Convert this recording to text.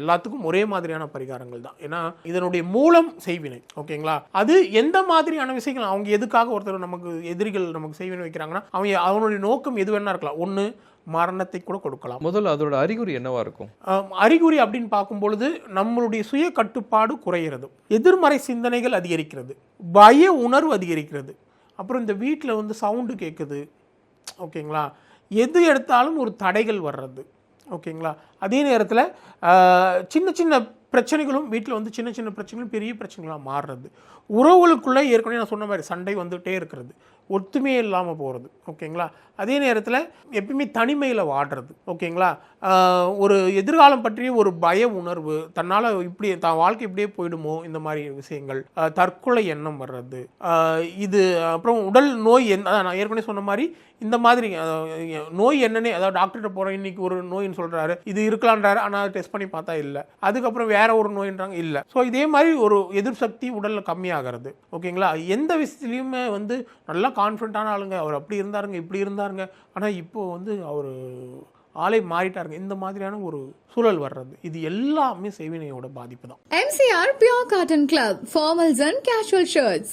எல்லாத்துக்கும் ஒரே மாதிரியான பரிகாரங்கள் தான். ஏன்னா இதனுடைய மூலம் செய்வினை. ஓகேங்களா? அது எந்த மாதிரியான விஷயங்கள் அவங்க எதுக்காக ஒருத்தர் நமக்கு எதிரிகள் நமக்கு செய்வினை வைக்கிறாங்கன்னா அவனுடைய நோக்கம் எது வேணா இருக்கலாம். ஒன்று மரணத்தை கூட கொடுக்கலாம். முதல்ல அதோட அறிகுறி என்னவா இருக்கும்? அறிகுறி அப்படின்னு பார்க்கும் பொழுது நம்மளுடைய சுய கட்டுப்பாடு குறைகிறது, எதிர்மறை சிந்தனைகள் அதிகரிக்கிறது, பய உணர்வு அதிகரிக்கிறது, அப்புறம் இந்த வீட்டில் வந்து சவுண்டு கேட்குது. ஓகேங்களா? எது எடுத்தாலும் ஒரு தடைகள் வர்றது. ஓகேங்களா? அதே நேரத்தில் சின்ன சின்ன பிரச்சனைகளும் வீட்டில் வந்து சின்ன சின்ன பிரச்சனைகளும் பெரிய பிரச்சனைகளாக மாறுறது. உறவுகளுக்குள்ளே ஏற்கனவே நான் சொன்ன மாதிரி சண்டை வந்துகிட்டே இருக்கிறது, ஒத்துமையே இல்லாமல் போகிறது. ஓகேங்களா? அதே நேரத்தில் எப்பயுமே தனிமையில் வாடுறது. ஓகேங்களா? ஒரு எதிர்காலம் பற்றிய ஒரு பய உணர்வு, தன்னால் இப்படி தான் வாழ்க்கை இப்படியே போயிடுமோ இந்த மாதிரி விஷயங்கள், தற்கொலை எண்ணம் வர்றது, இது அப்புறம் உடல் நோய் நான் ஏற்கனவே சொன்ன மாதிரி இந்த மாதிரி நோய் என்னன்னே, அதாவது டாக்டர்கிட்ட போகிறோம், இன்றைக்கி ஒரு நோயின்னு சொல்கிறாரு, இது இருக்கலான்றாரு, ஆனால் டெஸ்ட் பண்ணி பார்த்தா இல்லை, அதுக்கப்புறம் வேற ஒரு நோயின்றாங்க இல்லை. ஸோ இதே மாதிரி ஒரு எதிர் சக்தி உடலில் கம்மியாகிறது. ஓகேங்களா? எந்த விஷயத்துலையுமே வந்து நல்லா கான்ஃபிடண்ட்டான ஆளுங்க, அவர் அப்படி இருந்தாருங்க இப்படி இருந்தாருங்க, ஆனால் இப்போது வந்து அவர் ஆளை மாறிட்டாருங்க, இந்த மாதிரியான ஒரு சூழல் வர்றது. இது எல்லாமே செய்வினையோட பாதிப்பு தான். MCR Pure Cotton Club, formals and casual shirts.